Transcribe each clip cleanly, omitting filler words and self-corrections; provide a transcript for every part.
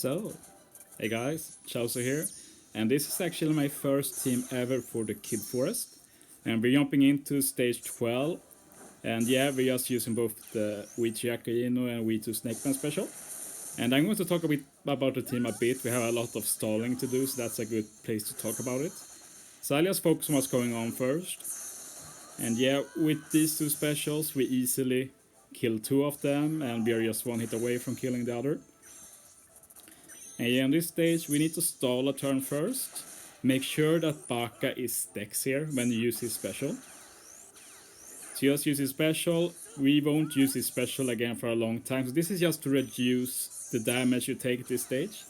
So, hey guys, Chelsea here, and this is actually my first team ever for the Kid Forest, and we're jumping into stage 12, and yeah, we're just using both the V3 Akainu and V2 Snakeman special, and I'm going to talk a bit about the team a bit. We have a lot of stalling to do, so that's a good place to talk about it. So I'll just focus on what's going on first, and yeah, with these two specials, we easily kill two of them, and we are just one hit away from killing the other. And yeah, on this stage, we need to stall a turn first. Make sure that Baka is stacks here when you use his special. So just use his special. We won't use his special again for a long time. So this is just to reduce the damage you take at this stage.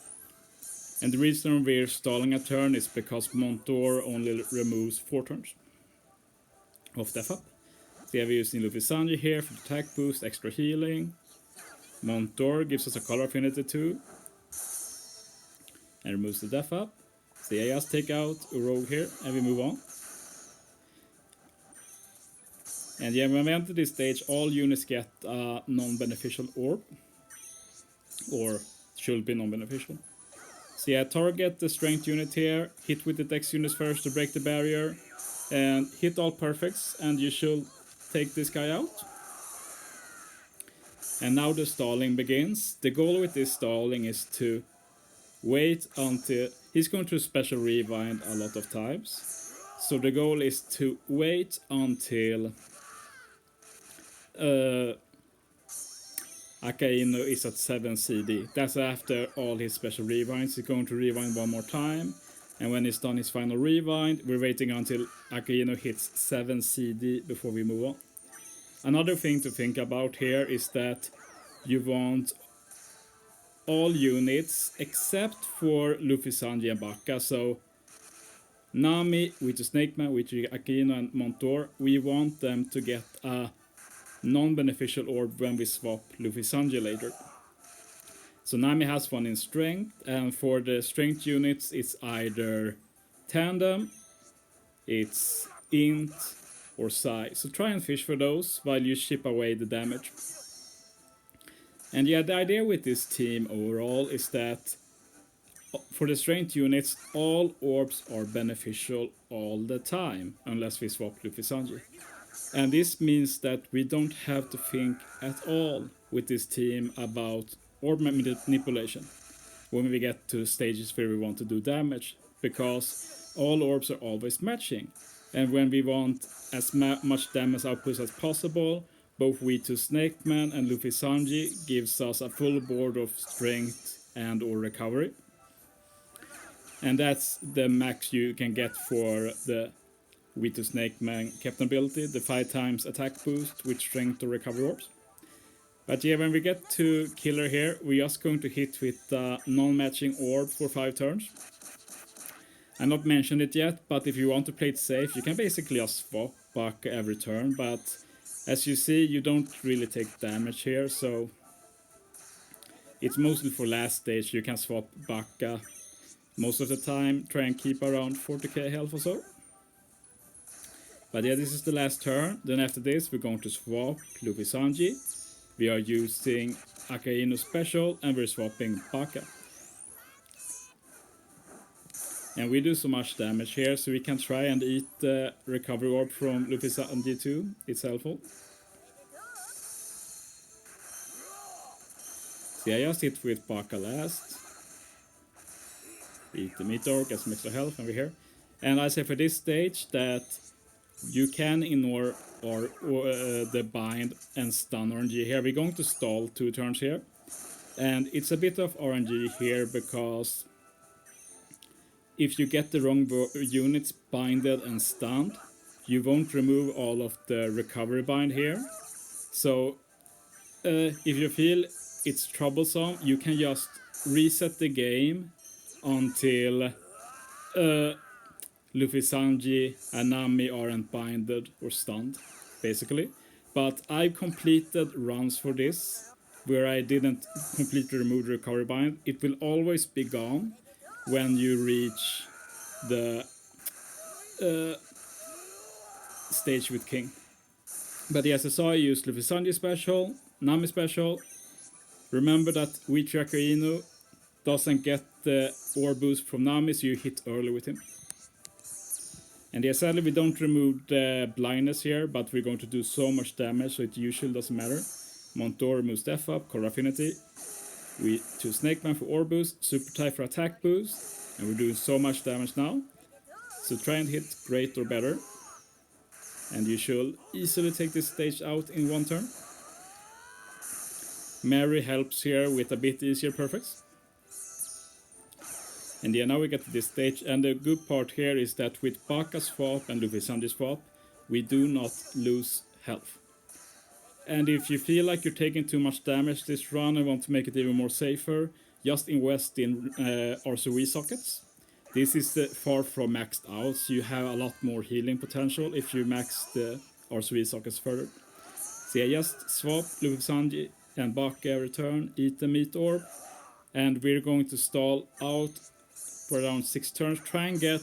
And the reason we're stalling a turn is because Montour only removes 4 turns of debuff up. So yeah, we're using Luffy Sanji here for attack boost, extra healing. Montour gives us a color affinity too. And removes the debuff up. So yeah, just take out a rogue here and we move on. And yeah, when we enter this stage, all units get a non-beneficial orb. Or should be non-beneficial. So yeah, target the strength unit here, hit with the dex units first to break the barrier, and hit all perfects, and you should take this guy out. And now the stalling begins. The goal with this stalling is to wait until he's going to special rewind a lot of times. So the goal is to wait until Akainu is at 7 CD. That's after all his special rewinds. He's going to rewind one more time. And when he's done his final rewind, we're waiting until Akainu hits 7 CD before we move on. Another thing to think about here is that you want all units except for Luffy, Sanji, and Baka. So Nami, with Snakeman, with Akainu, and Montour, we want them to get a non-beneficial orb when we swap Luffy, Sanji later. So Nami has one in strength, and for the strength units, it's either tandem, it's int, or psi. So try and fish for those while you chip away the damage. And yeah, the idea with this team overall is that for the strength units, all orbs are beneficial all the time, unless we swap Luffy Sanji. And this means that we don't have to think at all with this team about orb manipulation when we get to stages where we want to do damage, because all orbs are always matching. And when we want as much damage output as possible, both V2 Snakeman and Luffy Sanji gives us a full board of strength and or recovery. And that's the max you can get for the V2 Snakeman captain ability, the 5 times attack boost with strength or recovery orbs. But yeah, when we get to killer here, we're just going to hit with the non-matching orb for 5 turns. I not mentioned it yet, but if you want to play it safe, you can basically just swap back every turn, but as you see, you don't really take damage here, so it's mostly for last stage. You can swap Baka most of the time, try and keep around 40k health or so. But yeah, this is the last turn. Then after this, we're going to swap Luffy Sanji. We are using Akainu special, and we're swapping Baka. And we do so much damage here, so we can try and eat the recovery orb from Luffy Sanji too. It's helpful. So yeah, I just hit with Baka last. Eat the meteor, get some extra health, and we're here. And I say for this stage that you can ignore the bind and stun RNG here. We're going to stall 2 turns here. And it's a bit of RNG here because if you get the wrong units binded and stunned, you won't remove all of the recovery bind here. So if you feel it's troublesome, you can just reset the game until Luffy, Sanji, and Nami aren't binded or stunned, basically. But I've completed runs for this where I didn't completely remove the recovery bind. It will always be gone when you reach the stage with King. But yes, as I saw, I used Luffy Sanji special, Nami special. Remember that V3 Akainu doesn't get the orb boost from Nami, so you hit early with him. And yeah, sadly we don't remove the blindness here, but we're going to do so much damage, so it usually doesn't matter. Montor removes Death Up, Core Affinity. We choose Snakeman for orb boost, Super Type for attack boost, and we're doing so much damage now. So try and hit great or better. And you should easily take this stage out in one turn. Mary helps here with a bit easier perfects. And yeah, now we get to this stage, and the good part here is that with Baka swap and Luffy Sanji swap, we do not lose health. And if you feel like you're taking too much damage this run and want to make it even more safer, just invest in RCV sockets. This is far from maxed out, so you have a lot more healing potential if you max the RCV sockets further. So yeah, just swap Luffy Sanji and Baka every turn, eat the meat orb, and we're going to stall out for around 6 turns. Try and get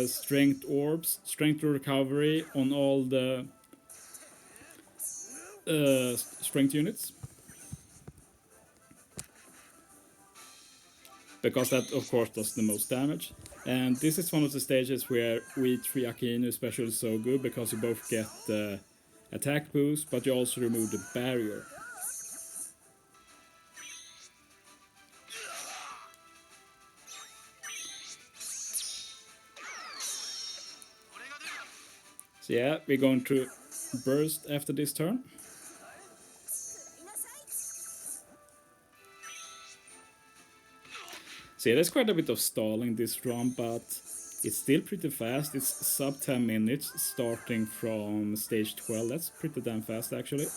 strength orbs, strength recovery on all the strength units. Because that, of course, does the most damage. And this is one of the stages where week 3 Akainu especially is so good, because you both get the attack boost, but you also remove the barrier. So yeah, we're going to burst after this turn. So yeah, there's quite a bit of stalling this run, but it's still pretty fast. It's sub 10 minutes starting from stage 12. That's pretty damn fast actually.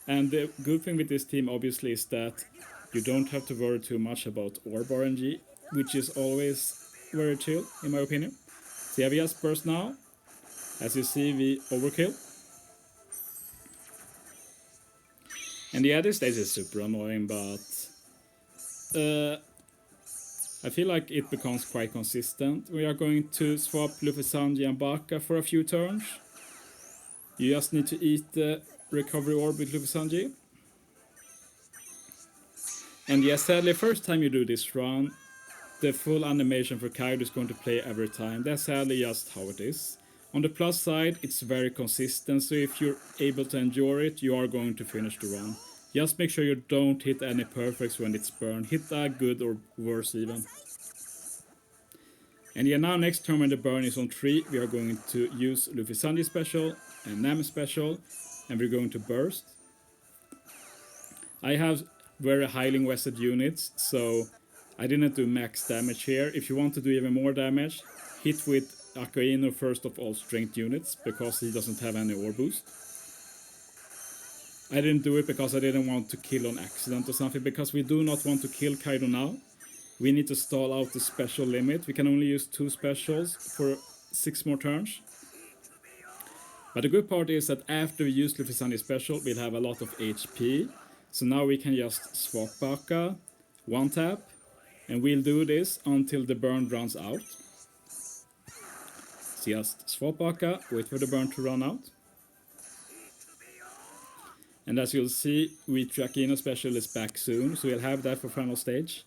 And the good thing with this team obviously is that you don't have to worry too much about orb RNG, which is always very chill in my opinion. So yeah, we just burst now. As you see, we overkill. And yeah, this stage is super annoying, but I feel like it becomes quite consistent. We are going to swap Luffy Sanji and Baka for a few turns. You just need to eat the recovery orb with Luffy Sanji. And yeah, sadly, first time you do this run, the full animation for Kaido is going to play every time. That's sadly just how it is. On the plus side, it's very consistent, so if you're able to endure it, you are going to finish the run. Just make sure you don't hit any perfects when it's burned. Hit a good or worse even. And yeah, now next turn when the burn is on 3, we are going to use Luffy Sanji special and Nami special, and we're going to burst. I have very highly invested units, so I didn't do max damage here. If you want to do even more damage, hit with Akainu first of all strength units, because he doesn't have any ore boost. I didn't do it because I didn't want to kill on accident or something, because we do not want to kill Kaido now. We need to stall out the special limit. We can only use 2 specials for 6 more turns. But the good part is that after we use Luffy Sanji special, we'll have a lot of HP. So now we can just swap Baka, 1 tap, and we'll do this until the burn runs out. So just swap Baka, wait for the burn to run out. And as you'll see, Akainu special is back soon, so we'll have that for final stage.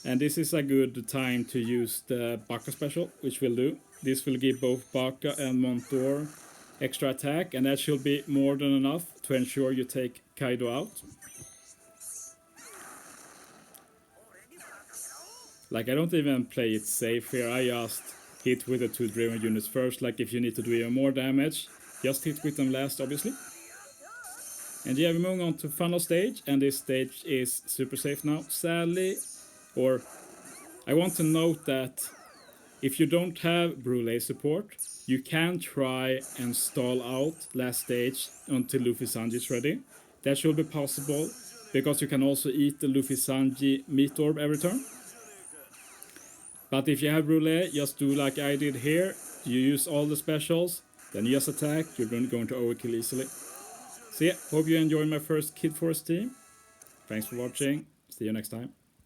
And this is a good time to use the Baka special, which we'll do. This will give both Baka and Montor extra attack, and that should be more than enough to ensure you take Kaido out. Like, I don't even play it safe here, I just hit with the 2 driven units first. Like, if you need to do even more damage, just hit with them last, obviously. And yeah, we're moving on to final stage, and this stage is super safe now, sadly. Or, I want to note that if you don't have Brûlé support, you can try and stall out last stage until Luffy Sanji is ready. That should be possible, because you can also eat the Luffy Sanji meat orb every turn. But if you have Brûlé, just do like I did here. You use all the specials, then you just attack, you're going to overkill easily. So yeah, hope you enjoyed my first Kid Forest team. Thanks for watching, see you next time.